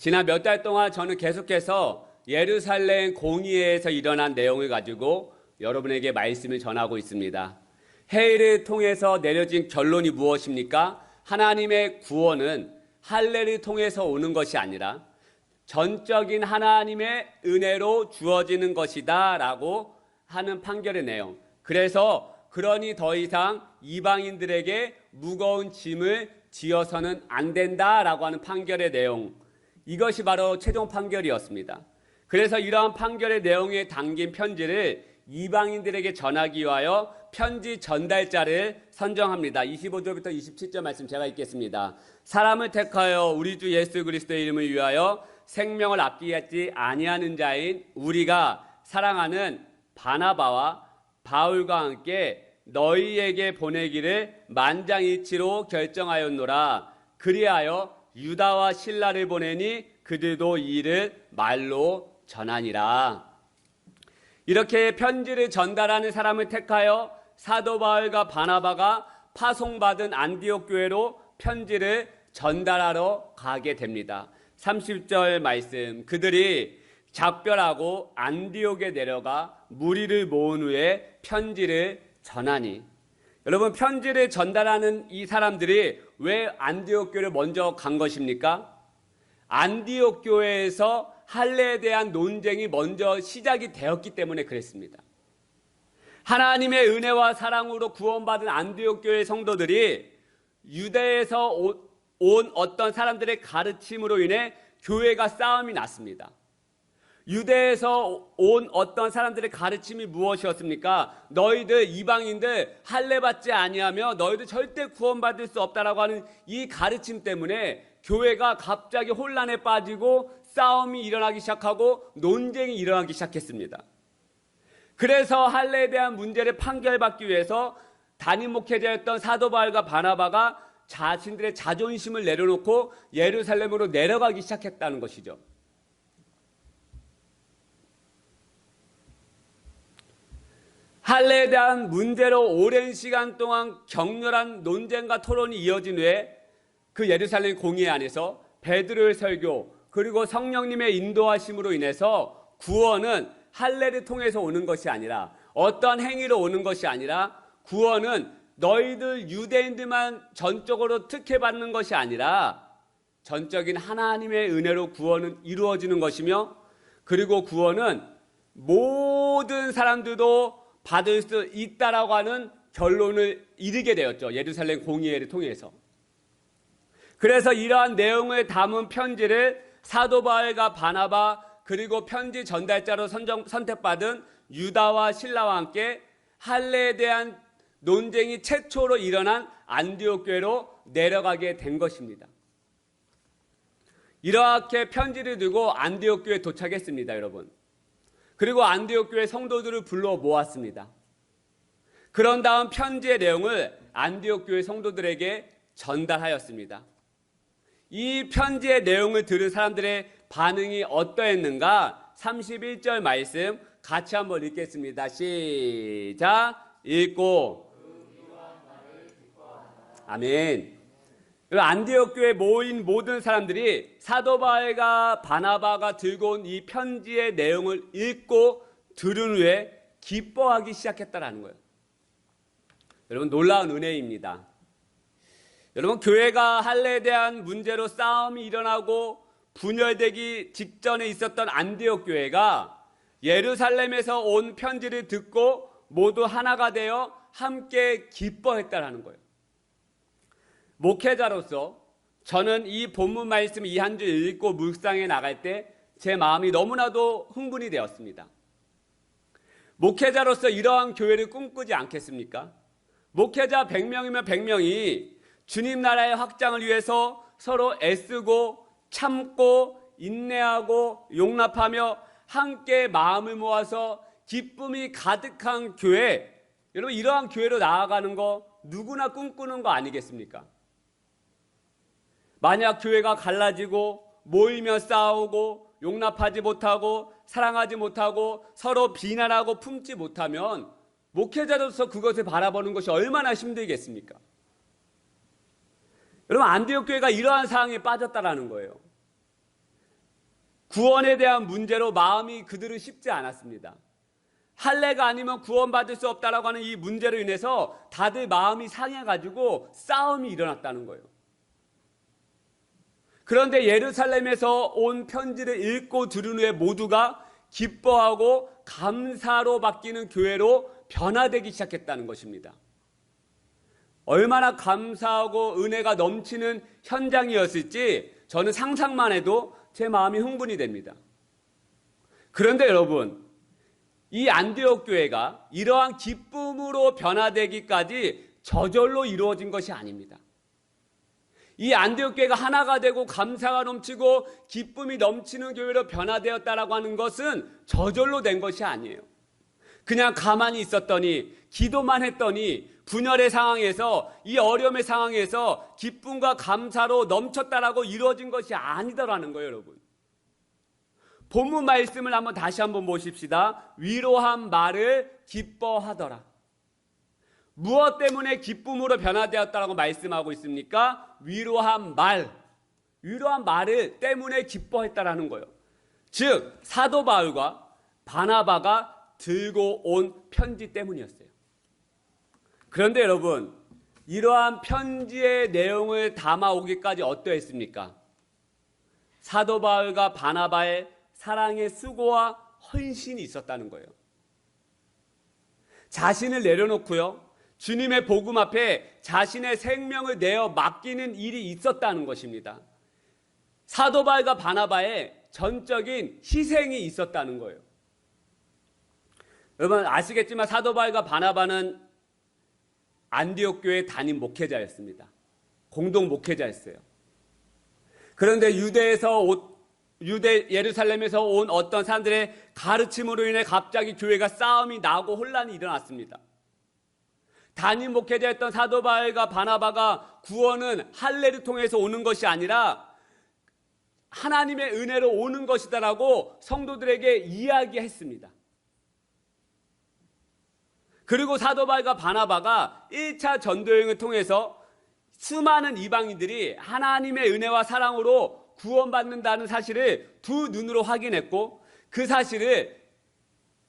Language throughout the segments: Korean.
지난 몇 달 동안 저는 계속해서 예루살렘 공의회에서 일어난 내용을 가지고 여러분에게 말씀을 전하고 있습니다. 회의를 통해서 내려진 결론이 무엇입니까? 하나님의 구원은 할례를 통해서 오는 것이 아니라 전적인 하나님의 은혜로 주어지는 것이다 라고 하는 판결의 내용. 그래서 그러니 더 이상 이방인들에게 무거운 짐을 지어서는 안 된다라고 하는 판결의 내용. 이것이 바로 최종 판결이었습니다. 그래서 이러한 판결의 내용에 담긴 편지를 이방인들에게 전하기 위하여 편지 전달자를 선정합니다. 25절부터 27절 말씀 제가 읽겠습니다. 사람을 택하여 우리 주 예수 그리스도의 이름을 위하여 생명을 아끼지 아니하는 자인 우리가 사랑하는 바나바와 바울과 함께 너희에게 보내기를 만장일치로 결정하였노라. 그리하여 유다와 실라를 보내니 그들도 이 일을 말로 전하니라. 이렇게 편지를 전달하는 사람을 택하여 사도 바울과 바나바가 파송받은 안디옥 교회로 편지를 전달하러 가게 됩니다. 30절 말씀, 그들이 작별하고 안디옥에 내려가 무리를 모은 후에 편지를 전하니. 여러분, 편지를 전달하는 이 사람들이 왜 안디옥 교회를 먼저 간 것입니까? 안디옥 교회에서 할례에 대한 논쟁이 먼저 시작이 되었기 때문에 그랬습니다. 하나님의 은혜와 사랑으로 구원받은 안디옥 교회 성도들이 유대에서 온 어떤 사람들의 가르침으로 인해 교회가 싸움이 났습니다. 유대에서 온 어떤 사람들의 가르침이 무엇이었습니까? 너희들 이방인들 할례 받지 아니하며 너희들 절대 구원받을 수 없다라고 하는 이 가르침 때문에 교회가 갑자기 혼란에 빠지고 싸움이 일어나기 시작하고 논쟁이 일어나기 시작했습니다. 그래서 할례에 대한 문제를 판결받기 위해서 담임 목회자였던 사도 바울과 바나바가 자신들의 자존심을 내려놓고 예루살렘으로 내려가기 시작했다는 것이죠. 할례에 대한 문제로 오랜 시간 동안 격렬한 논쟁과 토론이 이어진 후에 그 예루살렘 공의회 안에서 베드로의 설교 그리고 성령님의 인도하심으로 인해서 구원은 할례를 통해서 오는 것이 아니라 어떤 행위로 오는 것이 아니라 구원은 너희들 유대인들만 전적으로 특혜받는 것이 아니라 전적인 하나님의 은혜로 구원은 이루어지는 것이며 그리고 구원은 모든 사람들도 받을 수 있다라고 하는 결론을 이르게 되었죠. 예루살렘 공의회를 통해서. 그래서 이러한 내용을 담은 편지를 사도 바울과 바나바 그리고 편지 전달자로 선택받은 유다와 실라와 함께 할례에 대한 논쟁이 최초로 일어난 안디옥 교회로 내려가게 된 것입니다. 이렇게 편지를 들고 안디옥 교회에 도착했습니다, 여러분. 그리고 안디옥 교회 성도들을 불러 모았습니다. 그런 다음 편지의 내용을 안디옥 교회 성도들에게 전달하였습니다. 이 편지의 내용을 들은 사람들의 반응이 어떠했는가? 31절 말씀 같이 한번 읽겠습니다. 시작. 읽고 아멘. 안디옥 교회에 모인 모든 사람들이 사도 바울과 바나바가 들고 온 이 편지의 내용을 읽고 들은 후에 기뻐하기 시작했다라는 거예요. 여러분, 놀라운 은혜입니다. 여러분, 교회가 할례에 대한 문제로 싸움이 일어나고 분열되기 직전에 있었던 안디옥 교회가 예루살렘에서 온 편지를 듣고 모두 하나가 되어 함께 기뻐했다라는 거예요. 목회자로서 저는 이 본문 말씀 이 한 줄 읽고 묵상해 나갈 때 제 마음이 너무나도 흥분이 되었습니다. 목회자로서 이러한 교회를 꿈꾸지 않겠습니까? 목회자 100명이면 100명이 주님 나라의 확장을 위해서 서로 애쓰고 참고 인내하고 용납하며 함께 마음을 모아서 기쁨이 가득한 교회, 여러분 이러한 교회로 나아가는 거 누구나 꿈꾸는 거 아니겠습니까? 만약 교회가 갈라지고 모이며 싸우고 용납하지 못하고 사랑하지 못하고 서로 비난하고 품지 못하면 목회자로서 그것을 바라보는 것이 얼마나 힘들겠습니까? 여러분, 안디옥 교회가 이러한 상황에 빠졌다라는 거예요. 구원에 대한 문제로 마음이 그들은 쉽지 않았습니다. 할례가 아니면 구원받을 수 없다라고 하는 이 문제로 인해서 다들 마음이 상해가지고 싸움이 일어났다는 거예요. 그런데 예루살렘에서 온 편지를 읽고 들은 후에 모두가 기뻐하고 감사로 바뀌는 교회로 변화되기 시작했다는 것입니다. 얼마나 감사하고 은혜가 넘치는 현장이었을지 저는 상상만 해도 제 마음이 흥분이 됩니다. 그런데 여러분, 이 안디옥 교회가 이러한 기쁨으로 변화되기까지 저절로 이루어진 것이 아닙니다. 이 안디옥 교회가 하나가 되고 감사가 넘치고 기쁨이 넘치는 교회로 변화되었다라고 하는 것은 저절로 된 것이 아니에요. 그냥 가만히 있었더니, 기도만 했더니 분열의 상황에서, 이 어려움의 상황에서 기쁨과 감사로 넘쳤다라고 이루어진 것이 아니더라는 거예요, 여러분. 본문 말씀을 다시 한번 보십시다. 위로한 말을 기뻐하더라. 무엇 때문에 기쁨으로 변화되었다라고 말씀하고 있습니까? 위로한 말을 때문에 기뻐했다라는 거예요. 즉 사도 바울과 바나바가 들고 온 편지 때문이었어요. 그런데 여러분, 이러한 편지의 내용을 담아오기까지 어떠했습니까? 사도 바울과 바나바의 사랑의 수고와 헌신이 있었다는 거예요. 자신을 내려놓고요, 주님의 복음 앞에 자신의 생명을 내어 맡기는 일이 있었다는 것입니다. 사도 바울과 바나바의 전적인 희생이 있었다는 거예요. 여러분 아시겠지만 사도 바울과 바나바는 안디옥 교회 담임 목회자였습니다. 공동 목회자였어요. 그런데 예루살렘에서 온 어떤 사람들의 가르침으로 인해 갑자기 교회가 싸움이 나고 혼란이 일어났습니다. 담임 목회자였던 사도 바울과 바나바가 구원은 할례를 통해서 오는 것이 아니라 하나님의 은혜로 오는 것이다라고 성도들에게 이야기했습니다. 그리고 사도 바울과 바나바가 1차 전도여행을 통해서 수많은 이방인들이 하나님의 은혜와 사랑으로 구원받는다는 사실을 두 눈으로 확인했고, 그 사실을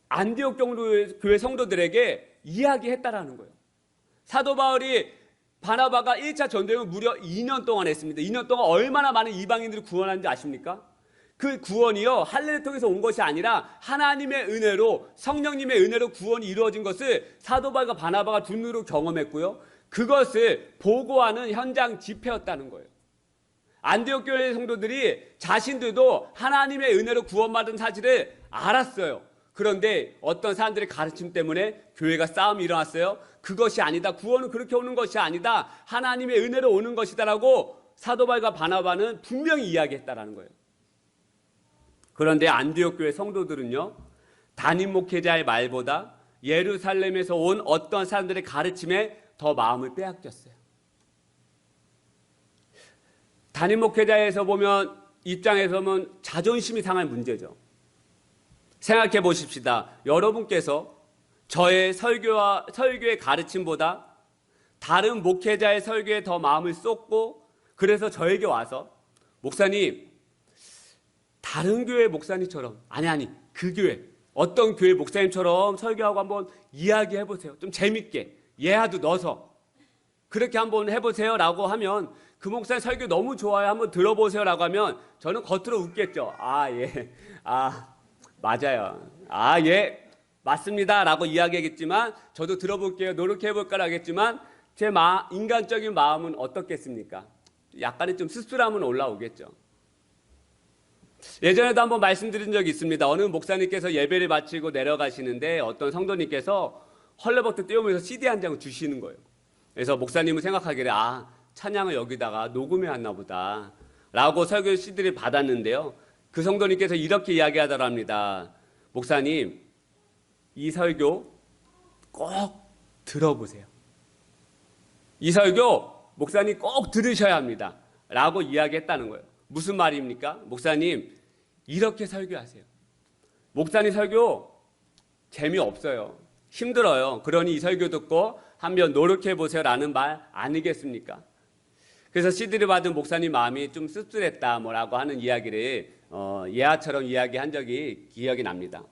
안디옥 교회 성도들에게 이야기했다라는 거예요. 사도 바울이 바나바가 1차 전도여행을 무려 2년 동안 했습니다. 2년 동안 얼마나 많은 이방인들을 구원하는지 아십니까? 그 구원이요, 할례를 통해서 온 것이 아니라 하나님의 은혜로, 성령님의 은혜로 구원이 이루어진 것을 사도 바울과 바나바가 두 눈으로 경험했고요, 그것을 보고하는 현장 집회였다는 거예요. 안디옥 교회 성도들이 자신들도 하나님의 은혜로 구원받은 사실을 알았어요. 그런데 어떤 사람들의 가르침 때문에 교회가 싸움이 일어났어요. 그것이 아니다, 구원은 그렇게 오는 것이 아니다, 하나님의 은혜로 오는 것이다라고 사도 바울과 바나바는 분명히 이야기했다라는 거예요. 그런데 안디옥 교회 성도들은요, 담임 목회자의 말보다 예루살렘에서 온 어떤 사람들의 가르침에 더 마음을 빼앗겼어요. 담임 목회자에서 보면, 입장에서 보면 자존심이 상할 문제죠. 생각해 보십시다. 여러분께서 저의 설교의 가르침보다 다른 목회자의 설교에 더 마음을 쏟고, 그래서 저에게 와서 목사님, 다른 교회 목사님처럼, 그 교회, 어떤 교회 목사님처럼 설교하고 한번 이야기해 보세요. 좀 재밌게, 예화도 넣어서 그렇게 한번 해보세요 라고 하면, 그 목사님 설교 너무 좋아요, 한번 들어보세요 라고 하면 저는 겉으로 웃겠죠. 맞아요, 맞습니다 라고 이야기하겠지만, 저도 들어볼게요, 노력해볼까라 하겠지만, 제 인간적인 마음은 어떻겠습니까? 약간의 좀 씁쓸함은 올라오겠죠. 예전에도 한번 말씀드린 적이 있습니다. 어느 목사님께서 예배를 마치고 내려가시는데 어떤 성도님께서 헐레벌떡 뛰어오면서 CD 한 장을 주시는 거예요. 그래서 목사님은 생각하기를, 찬양을 여기다가 녹음해 왔나 보다 라고 설교 CD를 받았는데요, 그 성도님께서 이렇게 이야기하더랍니다. 목사님, 이 설교 꼭 들어보세요. 이 설교 목사님 꼭 들으셔야 합니다 라고 이야기했다는 거예요. 무슨 말입니까? 목사님, 이렇게 설교하세요. 목사님 설교 재미없어요, 힘들어요. 그러니 이 설교 듣고 한번 노력해보세요 라는 말 아니겠습니까? 그래서 CD를 받은 목사님 마음이 좀 씁쓸했다 뭐라고 하는 이야기를 예화처럼 이야기한 적이 기억이 납니다.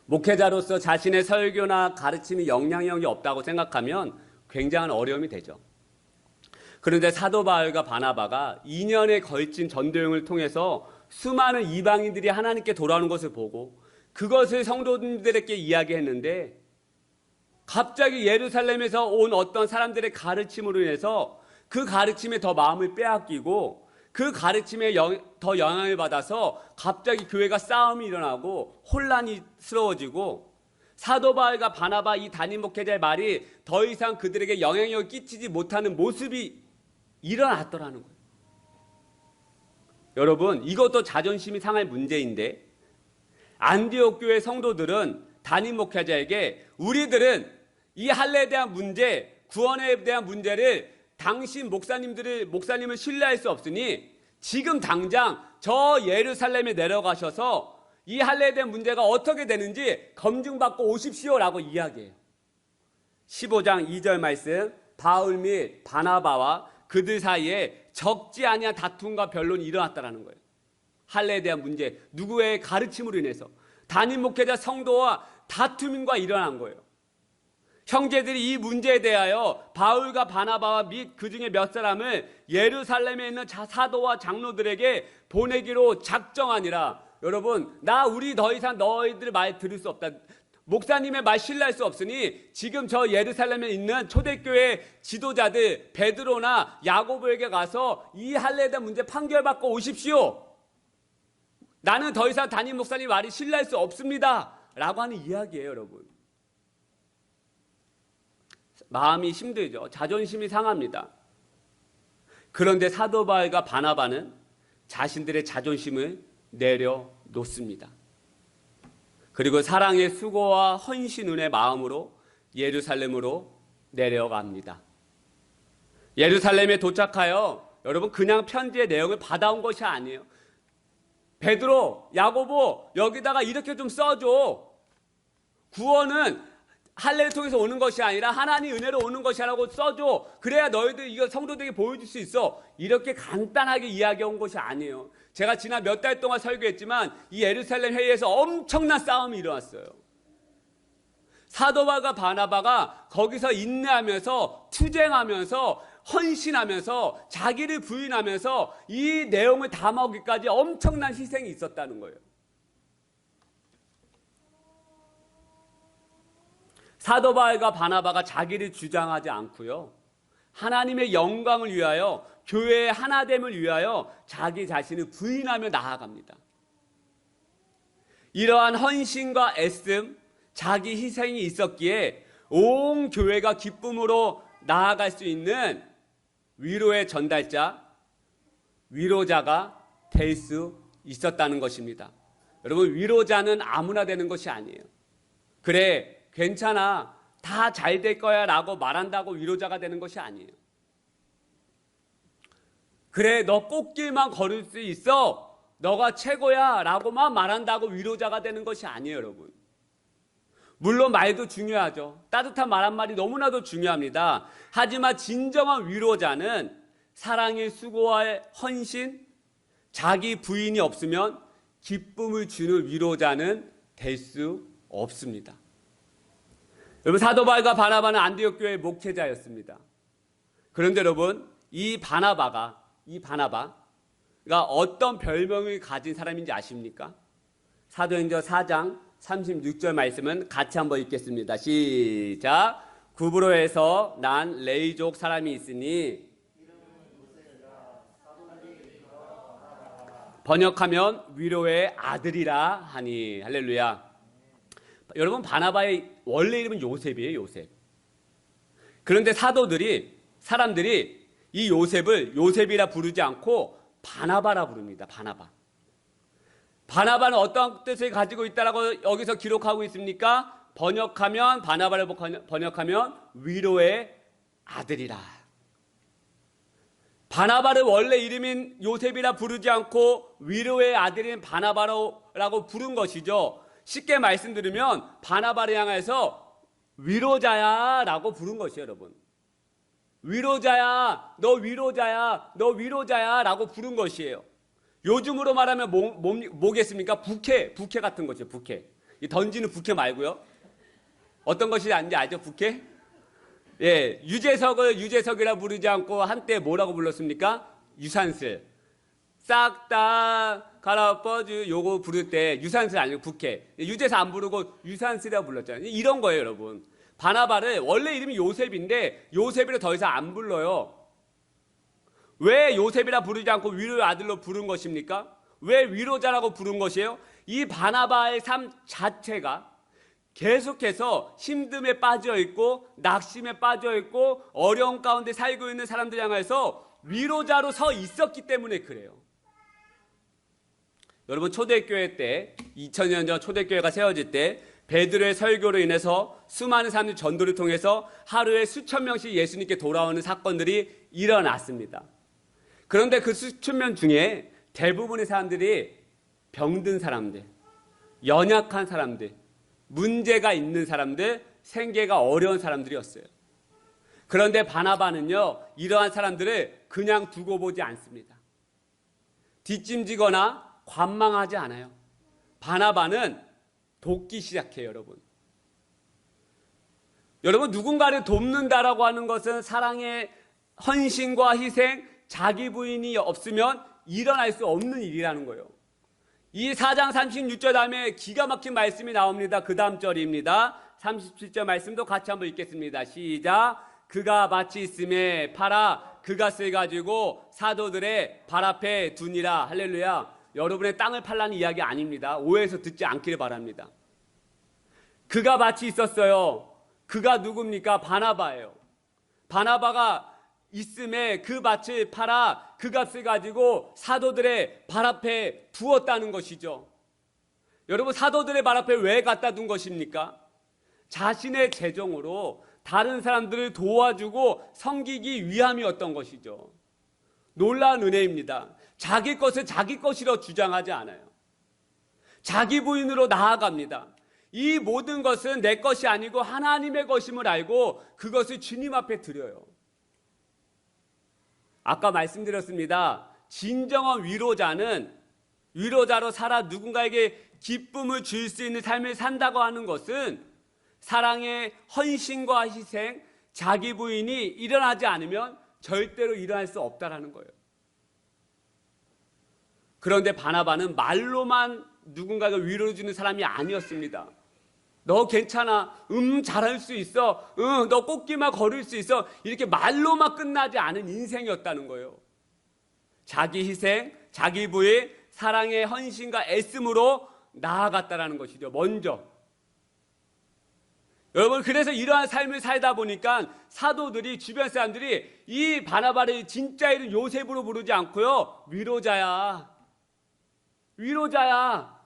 목회자로서 자신의 설교나 가르침이 영향력이 없다고 생각하면 굉장한 어려움이 되죠. 그런데 사도 바울과 바나바가 2년에 걸친 전도여행을 통해서 수많은 이방인들이 하나님께 돌아오는 것을 보고 그것을 성도들에게 이야기했는데 갑자기 예루살렘에서 온 어떤 사람들의 가르침으로 인해서 그 가르침에 더 마음을 빼앗기고 그 가르침에 더 영향을 받아서 갑자기 교회가 싸움이 일어나고 혼란스러워지고 사도 바울과 바나바 이 담임 목회자의 말이 더 이상 그들에게 영향력을 끼치지 못하는 모습이 일어났더라는 거예요. 여러분, 이것도 자존심이 상할 문제인데 안디옥 교회 성도들은 담임 목회자에게 우리들은 이 할례에 대한 문제, 구원에 대한 문제를 당신 목사님을 신뢰할 수 없으니 지금 당장 저 예루살렘에 내려가셔서 이 할례에 대한 문제가 어떻게 되는지 검증받고 오십시오라고 이야기해요. 15장 2절 말씀, 바울 및 바나바와 그들 사이에 적지 아니한 다툼과 변론이 일어났다는 거예요. 할례에 대한 문제, 누구의 가르침으로 인해서 담임 목회자 성도와 다툼과 일어난 거예요. 형제들이 이 문제에 대하여 바울과 바나바와 및 그 중에 몇 사람을 예루살렘에 있는 사도와 장로들에게 보내기로 작정하니라. 여러분, 우리 더 이상 너희들 말 들을 수 없다. 목사님의 말 신뢰할 수 없으니 지금 저 예루살렘에 있는 초대교회 지도자들 베드로나 야고보에게 가서 이 할례에 대한 문제 판결받고 오십시오. 나는 더 이상 담임 목사님 말이 신뢰할 수 없습니다 라고 하는 이야기예요. 여러분, 마음이 힘들죠. 자존심이 상합니다. 그런데 사도 바울과 바나바는 자신들의 자존심을 내려놓습니다. 그리고 사랑의 수고와 헌신운의 마음으로 예루살렘으로 내려갑니다. 예루살렘에 도착하여 여러분 그냥 편지의 내용을 받아온 것이 아니에요. 베드로, 야고보 여기다가 이렇게 좀 써줘. 구원은 할례를 통해서 오는 것이 아니라 하나님 은혜로 오는 것이라고 써줘. 그래야 너희들 이거 성도들에게 보여줄 수 있어. 이렇게 간단하게 이야기한 것이 아니에요. 제가 지난 몇 달 동안 설교했지만 이 예루살렘 회의에서 엄청난 싸움이 일어났어요. 사도 바울과 바나바가 거기서 인내하면서 투쟁하면서 헌신하면서 자기를 부인하면서 이 내용을 담아오기까지 엄청난 희생이 있었다는 거예요. 사도 바울과 바나바가 자기를 주장하지 않고요, 하나님의 영광을 위하여 교회의 하나됨을 위하여 자기 자신을 부인하며 나아갑니다. 이러한 헌신과 애씀, 자기 희생이 있었기에 온 교회가 기쁨으로 나아갈 수 있는 위로의 전달자, 위로자가 될 수 있었다는 것입니다. 여러분, 위로자는 아무나 되는 것이 아니에요. 그래, 괜찮아, 다 잘 될 거야 라고 말한다고 위로자가 되는 것이 아니에요. 그래, 너 꽃길만 걸을 수 있어, 너가 최고야 라고만 말한다고 위로자가 되는 것이 아니에요. 여러분, 물론 말도 중요하죠. 따뜻한 말 한마디 너무나도 중요합니다. 하지만 진정한 위로자는 사랑의 수고와 헌신, 자기 부인이 없으면 기쁨을 주는 위로자는 될 수 없습니다. 여러분, 사도 바울과 바나바는 안디옥 교회의 목회자였습니다. 그런데 여러분, 이 바나바가 어떤 별명을 가진 사람인지 아십니까? 사도행전 4장 36절 말씀은 같이 한번 읽겠습니다. 시작. 구브로에서 난 레이족 사람이 있으니, 번역하면 위로의 아들이라 하니. 할렐루야. 여러분, 바나바의 원래 이름은 요셉이에요. 요셉. 그런데 사람들이 이 요셉을 요셉이라 부르지 않고 바나바라 부릅니다. 바나바는 어떤 뜻을 가지고 있다라고 여기서 기록하고 있습니까? 바나바를 번역하면 위로의 아들이라. 바나바를 원래 이름인 요셉이라 부르지 않고 위로의 아들인 바나바라고 부른 것이죠. 쉽게 말씀드리면 바나바를 향해서 위로자야 라고 부른 것이에요. 여러분, 위로자야, 너 위로자야, 너 위로자야 라고 부른 것이에요. 요즘으로 말하면 뭐겠습니까? 부캐 같은 거죠. 부캐. 이 던지는 부캐 말고요. 어떤 것이 아닌지 알죠? 부캐? 예, 유재석을 유재석이라 부르지 않고 한때 뭐라고 불렀습니까? 유산슬. 싹 다 갈아엎어주 요거 부를 때 유산슬 아니고 부캐. 유재석 안 부르고 유산슬이라고 불렀잖아요. 이런 거예요, 여러분. 바나바를 원래 이름이 요셉인데 요셉이라 더 이상 안 불러요. 왜 요셉이라 부르지 않고 위로의 아들로 부른 것입니까? 왜 위로자라고 부른 것이에요? 이 바나바의 삶 자체가 계속해서 힘듦에 빠져 있고 낙심에 빠져 있고 어려움 가운데 살고 있는 사람들 향해서 위로자로 서 있었기 때문에 그래요. 여러분, 초대교회 때 2000년 전 초대교회가 세워질 때 베드로의 설교로 인해서 수많은 사람들이 전도를 통해서 하루에 수천 명씩 예수님께 돌아오는 사건들이 일어났습니다. 그런데 그 수천 명 중에 대부분의 사람들이 병든 사람들, 연약한 사람들, 문제가 있는 사람들, 생계가 어려운 사람들이었어요. 그런데 바나바는요, 이러한 사람들을 그냥 두고 보지 않습니다. 뒷짐지거나 관망하지 않아요. 바나바는 돕기 시작해요, 여러분. 여러분, 누군가를 돕는다라고 하는 것은 사랑의 헌신과 희생, 자기 부인이 없으면 일어날 수 없는 일이라는 거예요. 이 4장 36절 다음에 기가 막힌 말씀이 나옵니다. 그 다음 절입니다. 37절 말씀도 같이 한번 읽겠습니다. 시작. 그가 밭이 있음에 팔아 그것을 가지고 사도들의 발 앞에 두니라. 할렐루야. 여러분의 땅을 팔라는 이야기 아닙니다. 오해해서 듣지 않기를 바랍니다. 그가 밭이 있었어요. 그가 누굽니까? 바나바예요. 바나바가 있음에 그 밭을 팔아 그 값을 가지고 사도들의 발 앞에 두었다는 것이죠. 여러분, 사도들의 발 앞에 왜 갖다 둔 것입니까? 자신의 재정으로 다른 사람들을 도와주고 섬기기 위함이었던 것이죠. 놀라운 은혜입니다. 자기 것을 자기 것이라 주장하지 않아요. 자기 부인으로 나아갑니다. 이 모든 것은 내 것이 아니고 하나님의 것임을 알고 그것을 주님 앞에 드려요. 아까 말씀드렸습니다. 진정한 위로자는 위로자로 살아 누군가에게 기쁨을 줄 수 있는 삶을 산다고 하는 것은 사랑의 헌신과 희생, 자기 부인이 일어나지 않으면 절대로 일어날 수 없다라는 거예요. 그런데 바나바는 말로만 누군가가 위로를 주는 사람이 아니었습니다. 너 괜찮아. 잘할 수 있어. 너 꽃길만 걸을 수 있어. 이렇게 말로만 끝나지 않은 인생이었다는 거예요. 자기 희생, 자기 부인, 사랑의 헌신과 애씀으로 나아갔다라는 것이죠. 먼저. 여러분, 그래서 이러한 삶을 살다 보니까 사도들이, 주변 사람들이 이 바나바를 진짜 이름 요셉으로 부르지 않고요, 위로자야. 위로자야.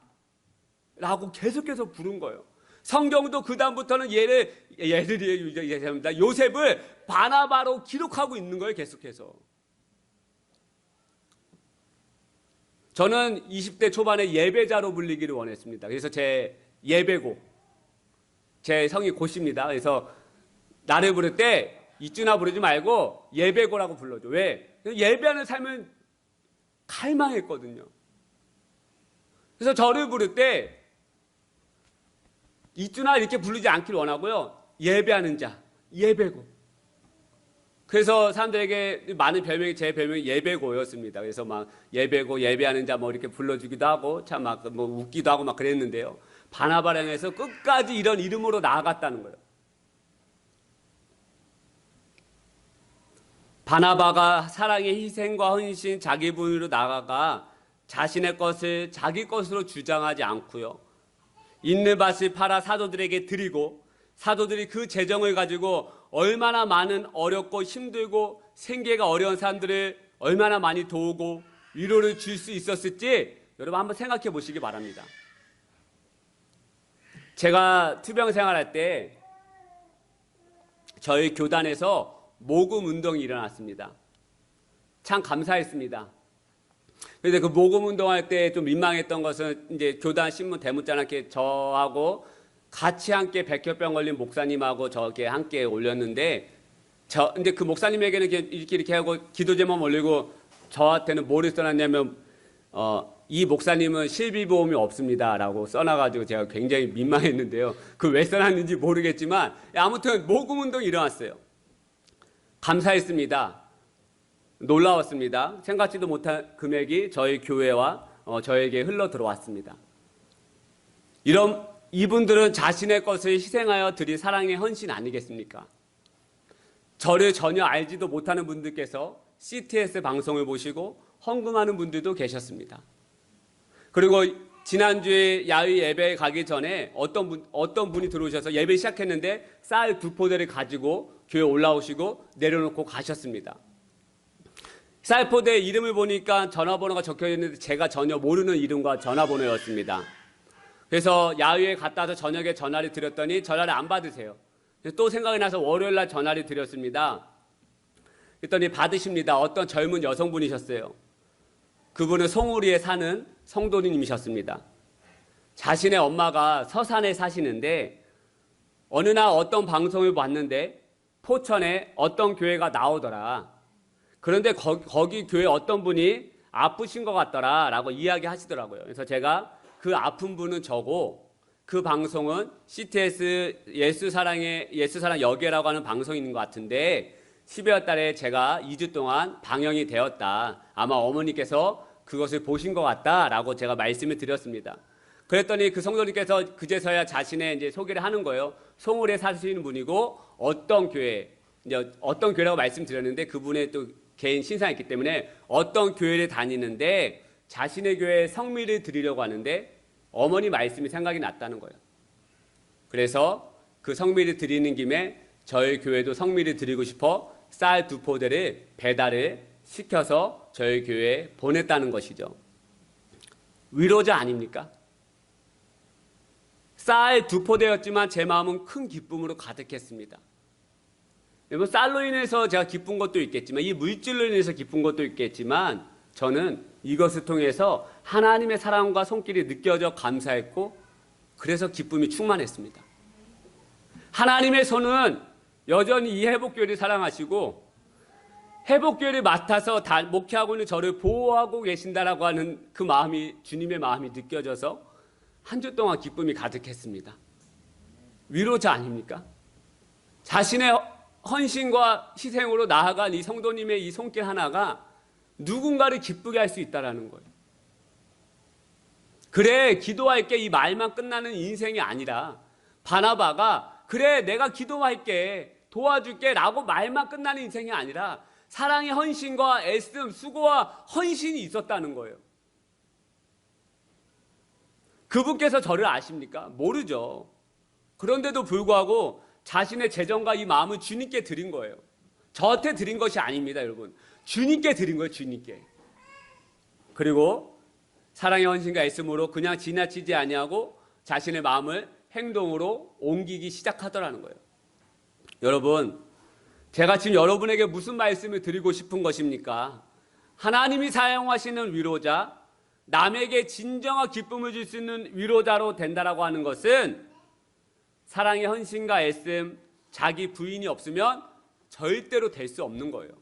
라고 계속해서 부른 거예요. 성경도 그 다음부터는 요셉을 바나바로 기록하고 있는 거예요, 계속해서. 저는 20대 초반에 예배자로 불리기를 원했습니다. 그래서 제 예배고, 제 성이 고씨입니다. 그래서 나를 부를 때 이준아 부르지 말고 예배고라고 불러줘. 왜? 예배하는 삶은 갈망했거든요. 그래서 저를 부를 때 이준아 이렇게 부르지 않기를 원하고요. 예배하는 자, 예배고. 그래서 사람들에게 많은 별명이, 제 별명이 예배고였습니다. 그래서 막 예배고, 예배하는 자 뭐 이렇게 불러주기도 하고 참 막 뭐 웃기도 하고 막 그랬는데요. 바나바를 향해서 끝까지 이런 이름으로 나아갔다는 거예요. 바나바가 사랑의 희생과 헌신, 자기 분으로 나아가 자신의 것을 자기 것으로 주장하지 않고요. 있는 밭을 팔아 사도들에게 드리고 사도들이 그 재정을 가지고 얼마나 많은 어렵고 힘들고 생계가 어려운 사람들을 얼마나 많이 도우고 위로를 줄 수 있었을지 여러분 한번 생각해 보시기 바랍니다. 제가 투병 생활할 때 저희 교단에서 모금 운동이 일어났습니다. 참 감사했습니다. 그런데 그 모금 운동할 때 좀 민망했던 것은 이제 교단 신문 대문자나 이렇게 저하고 같이 함께 백혈병 걸린 목사님하고 저렇게 함께 올렸는데 근데 그 목사님에게는 이렇게 하고 기도 제목 올리고 저한테는 뭐를 써놨냐면, 이 목사님은 실비보험이 없습니다라고 써놔가지고 제가 굉장히 민망했는데요. 그 왜 써놨는지 모르겠지만 아무튼 모금 운동이 일어났어요. 감사했습니다. 놀라웠습니다. 생각지도 못한 금액이 저희 교회와 저에게 흘러 들어왔습니다. 이분들은 자신의 것을 희생하여 드릴 사랑의 헌신 아니겠습니까? 저를 전혀 알지도 못하는 분들께서 CTS 방송을 보시고 헌금하는 분들도 계셨습니다. 그리고 지난주에 야외 예배에 가기 전에 어떤 분이 들어오셔서 예배 시작했는데 쌀 2포대를 가지고 교회 올라오시고 내려놓고 가셨습니다. 쌀 포대 이름을 보니까 전화번호가 적혀 있는데 제가 전혀 모르는 이름과 전화번호였습니다. 그래서 야외에 갔다 와서 저녁에 전화를 드렸더니 전화를 안 받으세요. 그래서 또 생각이 나서 월요일날 전화를 드렸습니다. 그랬더니 받으십니다. 어떤 젊은 여성분이셨어요. 그분은 송우리에 사는 성도님이셨습니다. 자신의 엄마가 서산에 사시는데 어느 날 어떤 방송을 봤는데 포천에 어떤 교회가 나오더라. 그런데 거기 교회 어떤 분이 아프신 것 같더라 라고 이야기하시더라고요. 그래서 제가 그 아픈 분은 저고 그 방송은 CTS 예수사랑 여계라고 하는 방송이 있는 것 같은데 12월 달에 제가 2주 동안 방영이 되었다. 아마 어머니께서 그것을 보신 것 같다라고 제가 말씀을 드렸습니다. 그랬더니 그 성도님께서 그제서야 자신의 이제 소개를 하는 거예요. 송울에 사시는 분이고 어떤 교회라고 말씀드렸는데 그분의 또 개인 신상이 있기 때문에 어떤 교회를 다니는데 자신의 교회에 성미를 드리려고 하는데 어머니 말씀이 생각이 났다는 거예요. 그래서 그 성미를 드리는 김에 저희 교회도 성미를 드리고 싶어 쌀 2포대를 배달을 시켜서 저희 교회에 보냈다는 것이죠. 위로자 아닙니까? 쌀 2포대였지만 제 마음은 큰 기쁨으로 가득했습니다. 여러분, 쌀로 인해서 제가 기쁜 것도 있겠지만 이 물질로 인해서 기쁜 것도 있겠지만 저는 이것을 통해서 하나님의 사랑과 손길이 느껴져 감사했고 그래서 기쁨이 충만했습니다. 하나님의 손은 여전히 이 회복교회를 사랑하시고 회복교회를 맡아서 목회하고 있는 저를 보호하고 계신다라고 하는 그 마음이 주님의 마음이 느껴져서 한 주 동안 기쁨이 가득했습니다. 위로자 아닙니까? 자신의 헌신과 희생으로 나아간 이 성도님의 이 손길 하나가 누군가를 기쁘게 할 수 있다는 거예요. 그래, 기도할게 이 말만 끝나는 인생이 아니라 바나바가 그래 내가 기도할게 도와줄게 라고 말만 끝나는 인생이 아니라 사랑의 헌신과 애씀, 수고와 헌신이 있었다는 거예요. 그분께서 저를 아십니까? 모르죠. 그런데도 불구하고 자신의 재정과 이 마음을 주님께 드린 거예요. 저한테 드린 것이 아닙니다, 여러분. 주님께 드린 거예요, 주님께. 그리고 사랑의 헌신과 애씀으로 그냥 지나치지 아니하고 자신의 마음을 행동으로 옮기기 시작하더라는 거예요. 여러분, 제가 지금 여러분에게 무슨 말씀을 드리고 싶은 것입니까? 하나님이 사용하시는 위로자, 남에게 진정한 기쁨을 줄 수 있는 위로자로 된다라고 하는 것은 사랑의 헌신과 애씀, 자기 부인이 없으면 절대로 될 수 없는 거예요.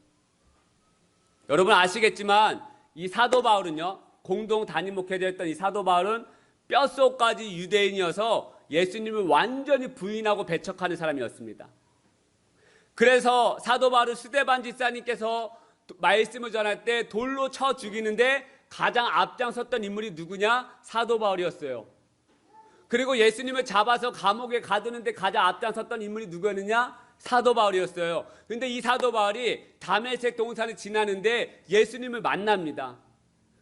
여러분 아시겠지만 이 사도 바울은요, 공동 담임 목회자였던 이 사도 바울은 뼛속까지 유대인이어서 예수님을 완전히 부인하고 배척하는 사람이었습니다. 그래서 사도 바울 스데반 집사님께서 말씀을 전할 때 돌로 쳐 죽이는데 가장 앞장섰던 인물이 누구냐? 사도 바울이었어요. 그리고 예수님을 잡아서 감옥에 가두는데 가장 앞장섰던 인물이 누구였느냐? 사도 바울이었어요. 근데 이 사도 바울이 다메섹 동산을 지나는데 예수님을 만납니다.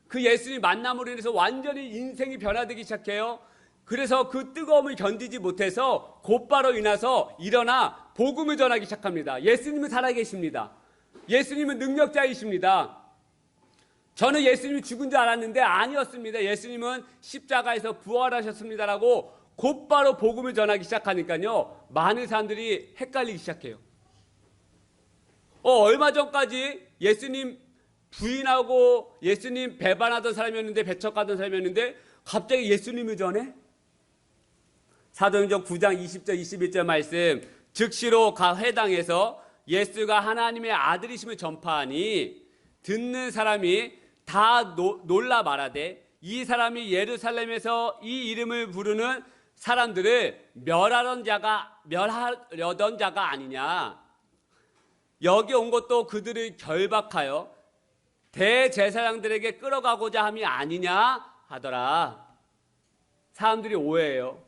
그 예수님 만남으로 인해서 완전히 인생이 변화되기 시작해요. 그래서 그 뜨거움을 견디지 못해서 곧바로 일어나 복음을 전하기 시작합니다. 예수님은 살아계십니다. 예수님은 능력자이십니다. 저는 예수님이 죽은 줄 알았는데 아니었습니다. 예수님은 십자가에서 부활하셨습니다라고 곧바로 복음을 전하기 시작하니까요, 많은 사람들이 헷갈리기 시작해요. 얼마 전까지 예수님 부인하고 예수님 배반하던 사람이었는데, 배척하던 사람이었는데 갑자기 예수님을 전해? 사도행전 9장 20절 21절 말씀, 즉시로 각 회당에서 예수가 하나님의 아들이심을 전파하니 듣는 사람이 다 놀라 말하되 이 사람이 예루살렘에서 이 이름을 부르는 사람들을 멸하려던 자가 아니냐. 여기 온 것도 그들을 결박하여 대제사장들에게 끌어가고자 함이 아니냐 하더라. 사람들이 오해해요.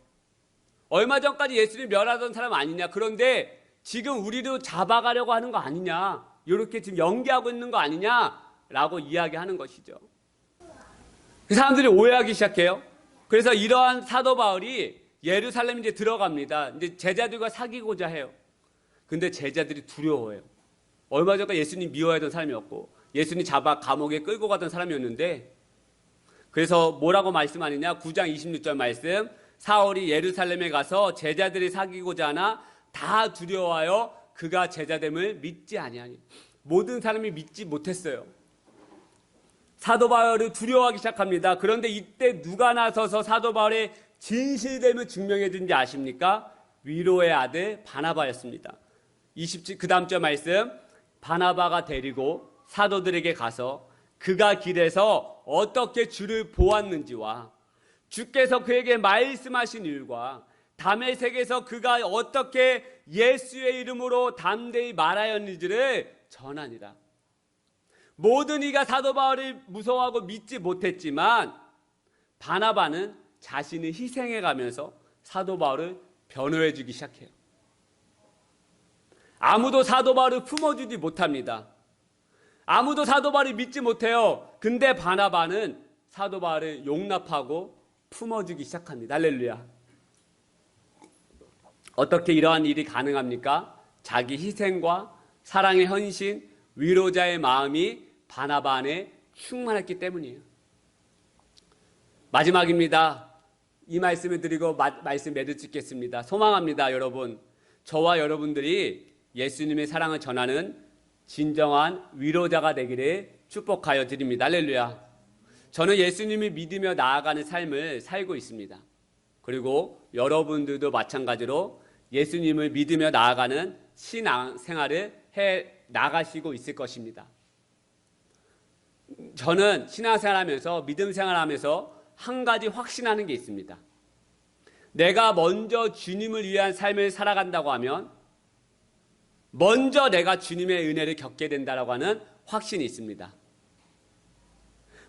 얼마 전까지 예수를 멸하던 사람 아니냐. 그런데 지금 우리도 잡아가려고 하는 거 아니냐. 이렇게 지금 연기하고 있는 거 아니냐라고 이야기하는 것이죠. 사람들이 오해하기 시작해요. 그래서 이러한 사도 바울이 예루살렘 이제 들어갑니다. 이제 제자들과 사귀고자 해요. 근데 제자들이 두려워해요. 얼마 전까지 예수님 미워하던 사람이었고 예수님 잡아 감옥에 끌고 가던 사람이었는데, 그래서 뭐라고 말씀하느냐. 9장 26절 말씀. 사울이 예루살렘에 가서 제자들이 사귀고자 하나 다 두려워하여 그가 제자됨을 믿지 아니하니. 모든 사람이 믿지 못했어요. 사도 바울을 두려워하기 시작합니다. 그런데 이때 누가 나서서 사도 바울의 진실됨을 증명해 준지 아십니까? 위로의 아들 바나바였습니다. 그 다음 절 말씀. 바나바가 데리고 사도들에게 가서 그가 길에서 어떻게 주를 보았는지와 주께서 그에게 말씀하신 일과 다메섹에서 그가 어떻게 예수의 이름으로 담대히 말하였는지를 전하니라. 모든 이가 사도 바울을 무서워하고 믿지 못했지만 바나바는 자신을 희생해 가면서 사도 바울을 변호해 주기 시작해요. 아무도 사도 바울을 품어주지 못합니다. 아무도 사도 바울을 믿지 못해요. 근데 바나바는 사도 바울을 용납하고 품어주기 시작합니다. 할렐루야. 어떻게 이러한 일이 가능합니까? 자기 희생과 사랑의 헌신, 위로자의 마음이 바나바 안에 충만했기 때문이에요. 마지막입니다. 이 말씀을 드리고 말씀 맺어찍겠습니다. 소망합니다, 여러분. 저와 여러분들이 예수님의 사랑을 전하는 진정한 위로자가 되기를 축복하여 드립니다. 할렐루야. 저는 예수님을 믿으며 나아가는 삶을 살고 있습니다. 그리고 여러분들도 마찬가지로 예수님을 믿으며 나아가는 신앙 생활을 해 나가시고 있을 것입니다. 저는 신앙생활하면서 믿음 생활하면서 한 가지 확신하는 게 있습니다. 내가 먼저 주님을 위한 삶을 살아간다고 하면 먼저 내가 주님의 은혜를 겪게 된다고 하는 확신이 있습니다.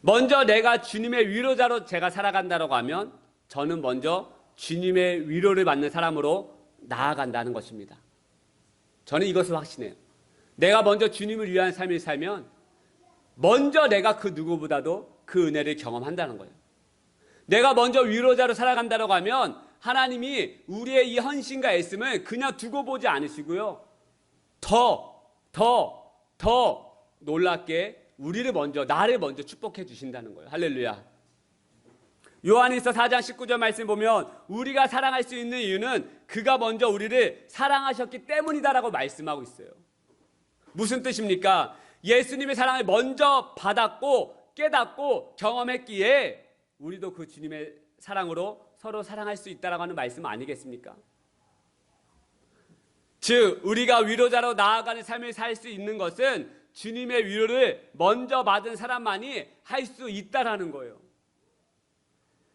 먼저 내가 주님의 위로자로 제가 살아간다고 하면 저는 먼저 주님의 위로를 받는 사람으로 나아간다는 것입니다. 저는 이것을 확신해요. 내가 먼저 주님을 위한 삶을 살면 먼저 내가 그 누구보다도 그 은혜를 경험한다는 거예요. 내가 먼저 위로자로 살아간다고 하면 하나님이 우리의 이 헌신과 애씀을 그냥 두고 보지 않으시고요. 더 놀랍게 나를 먼저 축복해 주신다는 거예요. 할렐루야. 요한일서 4장 19절 말씀 보면 우리가 사랑할 수 있는 이유는 그가 먼저 우리를 사랑하셨기 때문이다라고 말씀하고 있어요. 무슨 뜻입니까? 예수님의 사랑을 먼저 받았고 깨닫고 경험했기에 우리도 그 주님의 사랑으로 서로 사랑할 수 있다라고 하는 말씀 아니겠습니까? 즉 우리가 위로자로 나아가는 삶을 살 수 있는 것은 주님의 위로를 먼저 받은 사람만이 할 수 있다라는 거예요.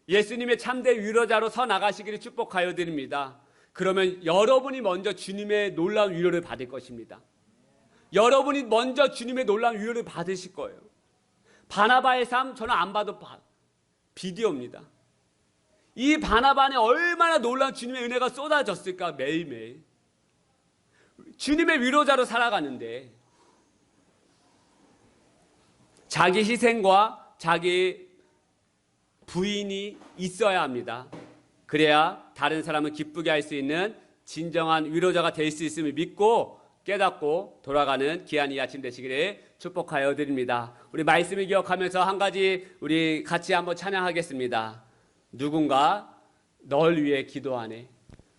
예수님의 참된 위로자로 서 나가시기를 축복하여 드립니다. 그러면 여러분이 먼저 주님의 놀라운 위로를 받을 것입니다. 여러분이 먼저 주님의 놀라운 위로를 받으실 거예요. 바나바의 삶 저는 안 봐도 비디오입니다. 이 바나바 안에 얼마나 놀라운 주님의 은혜가 쏟아졌을까. 매일매일 주님의 위로자로 살아가는데 자기 희생과 자기 부인이 있어야 합니다. 그래야 다른 사람을 기쁘게 할 수 있는 진정한 위로자가 될 수 있음을 믿고 깨닫고 돌아가는 귀한 이 아침 되시기를 축복하여 드립니다. 우리 말씀을 기억하면서 한 가지 우리 같이 한번 찬양하겠습니다. 누군가 널 위해 기도하네.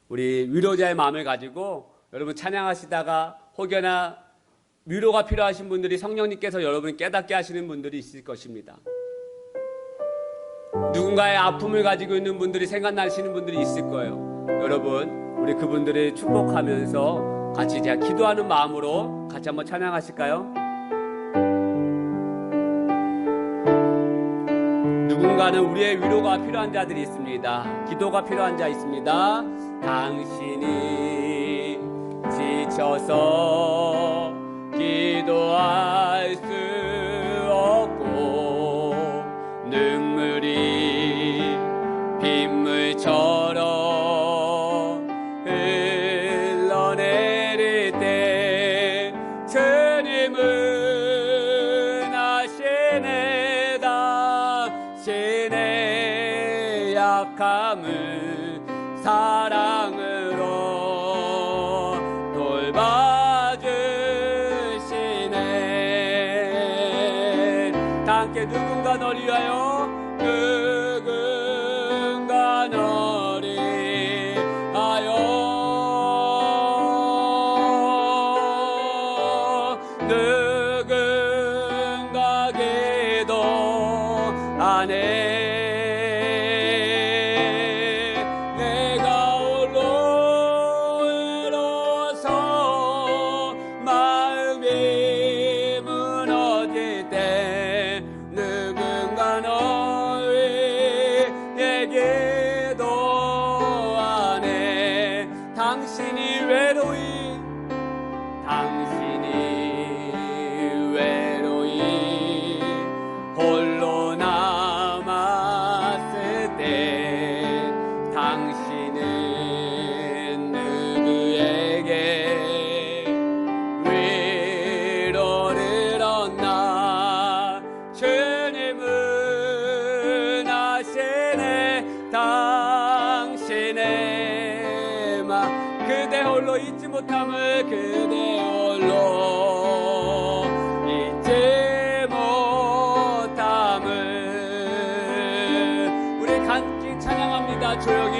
우리 위로자의 마음을 가지고 여러분 찬양하시다가 혹여나 위로가 필요하신 분들이 성령님께서 여러분을 깨닫게 하시는 분들이 있을 것입니다. 누군가의 아픔을 가지고 있는 분들이 생각나시는 분들이 있을 거예요. 여러분 우리 그분들을 축복하면서 같이 제가 기도하는 마음으로 같이 한번 찬양하실까요? 누군가는 우리의 위로가 필요한 자들이 있습니다. 기도가 필요한 자 있습니다. 당신이 지쳐서 기도할 수 없고 눈물이 빗물처럼 흘러내릴 때 주님은 아시네 당신의 약함을 사랑으로 돌봐주시네. 다 함께 누군가 널 위하여 누군가 너를 위하여 누군가 기도하네. 내가 홀로 외로워서 마음이 무너질 때 누군가 널 위해 기도하네. 당신이 외로이 홀로 남았을 때 당신은 누구에게 위로를 얻나. 주님은 아시네 당신의 맘. 그대 홀로 잊지 못함을 그대 홀로 잊지 못함을. 우리 간기 찬양합니다. 조용히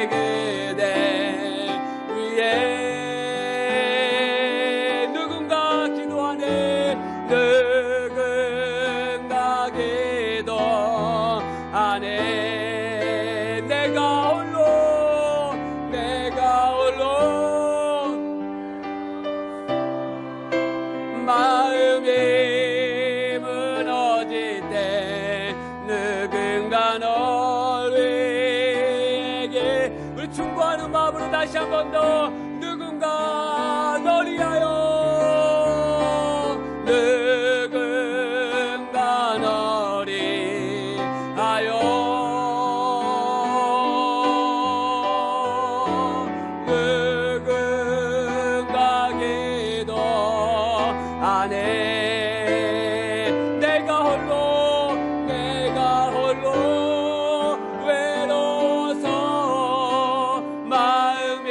그대 위에 누군가 기도하네. 누군가 기도하네. 내가 홀로 마음이 무너질 때 누군가 널 위해. 우리 충고하는 마음으로 다시 한 번 더 누군가 널 위하여 누군가 널 위하여 누군가 기도하네. 내가 홀로 외로워서 마음이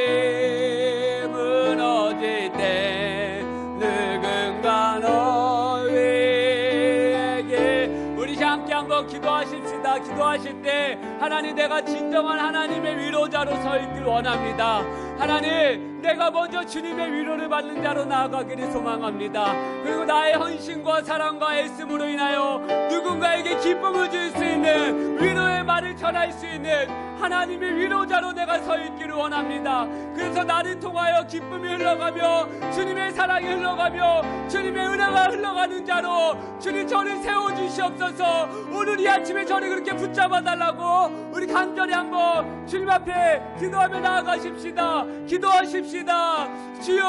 무너질 때 누군가 널 위해. 우리 함께 한번 기도하십시다. 기도하실 때 하나님, 내가 진정한 하나님의 위로자로 서 있길 원합니다. 하나님, 내가 먼저 주님의 위로를 받는 자로 나아가기를 소망합니다. 그리고 나의 헌신과 사랑과 애씀으로 인하여 누군가에게 기쁨을 줄 수 있는, 위로의 말을 전할 수 있는 하나님의 위로자로 내가 서 있기를 원합니다. 그래서 나를 통하여 기쁨이 흘러가며 주님의 사랑이 흘러가며 주님의 은혜가 흘러가는 자로 주님 저를 세워주시옵소서. 오늘 이 아침에 저를 그렇게 붙잡아 달라고 우리 간절히 한번 주님 앞에 기도하며 나아가십시다. 기도하십시다. 주여,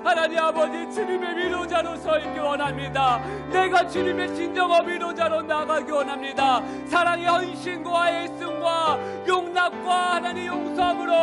하나님 아버지, 주님의 위로자로 서 있기 원합니다. 내가 주님의 진정한 위로자로 나가기 원합니다. 사랑의 헌신과 애씀과 용납과 하나님 용서함으로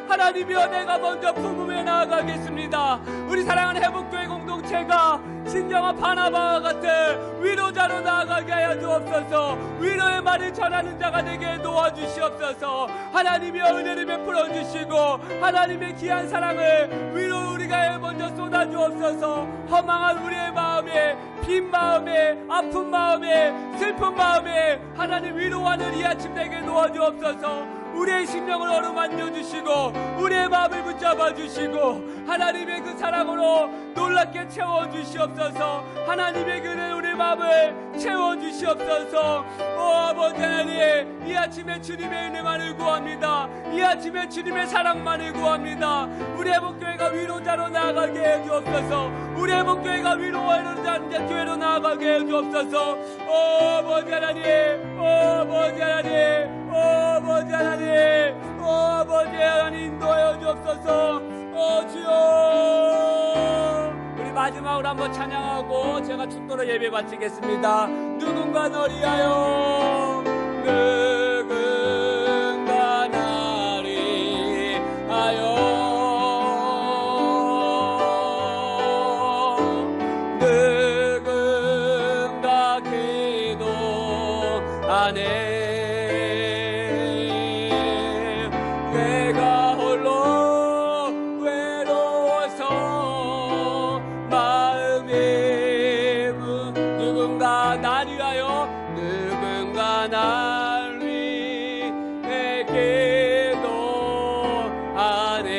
하나님이여 내가 먼저 품음에 나아가겠습니다. 우리 사랑하는 회복교회 공동체가 진정한 바나바와 같은 위로자로 나아가게 하여 주옵소서. 위로의 말을 전하는 자가 되게 도와주시옵소서. 하나님이여 은혜를 베풀어 주시고 하나님의 귀한 사랑을 위로 우리가 먼저 쏟아주옵소서. 허망한 우리의 마음에, 빈 마음에, 아픈 마음에, 슬픈 마음에 하나님 위로하는 이 아침 되게 도와주옵소서. 우리의 심령을 어루만져 주시고 우리의 마음을 붙잡아 주시고 하나님의 그 사랑으로 놀랍게 채워 주시옵소서. 하나님의 그는 우리 마음을 채워 주시옵소서. 아버지 하나님, 이 아침에 주님의 은혜만을 구합니다. 이 아침에 주님의 사랑만을 구합니다. 우리 회복교회가 위로자로 나아가게 해 주옵소서. 우리 회복교회가 위로자로 교회로 나아가게 해 주옵소서. 아버지 하나님, 아버지 하나님, 아버지 하나님, 아버지 하나님 인도하여 주옵소서. 주여, 우리 마지막으로 한번 찬양하고 제가 축도로 예배 바치겠습니다. 누군가 널 위하여, 누군가 나를 위하여, 누군가 기도하네. 내가 홀로 외로워서 마음이 누군가 날 위하여, 누군가 날 위해 기도하네.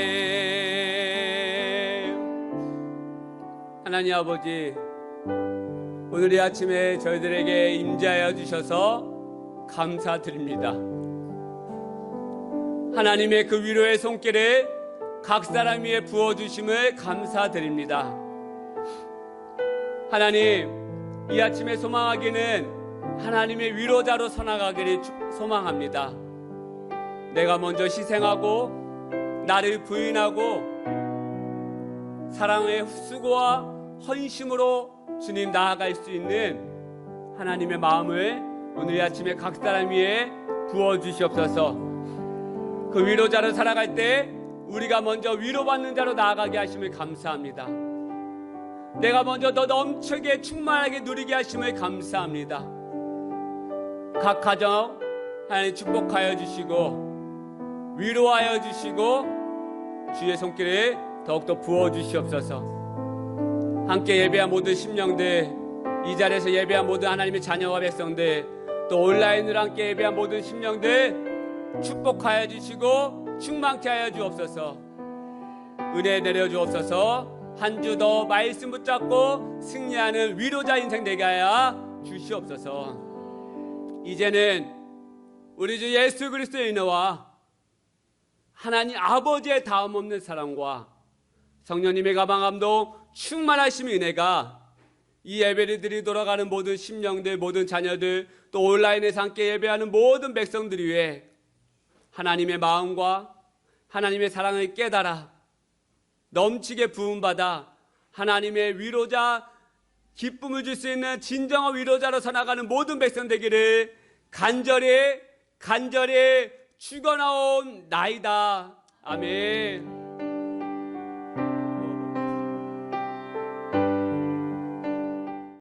하나님 아버지, 오늘 이 아침에 저희들에게 임재하여 주셔서 감사드립니다. 하나님의 그 위로의 손길을 각 사람 위에 부어주심을 감사드립니다. 하나님, 이 아침에 소망하기는 하나님의 위로자로 서나가기를 소망합니다. 내가 먼저 희생하고 나를 부인하고 사랑의 수고와 헌심으로 주님 나아갈 수 있는 하나님의 마음을 오늘 이 아침에 각 사람 위에 부어주시옵소서. 그 위로자로 살아갈 때 우리가 먼저 위로받는 자로 나아가게 하심을 감사합니다. 내가 먼저 더 넘치게 충만하게 누리게 하심을 감사합니다. 각 가정 하나님 축복하여 주시고 위로하여 주시고 주의 손길에 더욱더 부어주시옵소서. 함께 예배한 모든 심령들, 이 자리에서 예배한 모든 하나님의 자녀와 백성들, 또 온라인으로 함께 예배한 모든 심령들 축복하여 주시고 충만케 하여 주옵소서. 은혜 내려 주옵소서. 한 주 더 말씀 붙잡고 승리하는 위로자 인생 되게 하여 주시옵소서. 이제는 우리 주 예수 그리스도의 은혜와 하나님 아버지의 다음없는 사랑과 성령님의 가방감동 충만하심의 은혜가 이 예배를 드리 돌아가는 모든 심령들, 모든 자녀들, 또 온라인에서 함께 예배하는 모든 백성들 위해 하나님의 마음과 하나님의 사랑을 깨달아 넘치게 부음받아 하나님의 위로자, 기쁨을 줄 수 있는 진정한 위로자로 살아가는 모든 백성 되기를 간절히 축원하옵나이다. 아멘.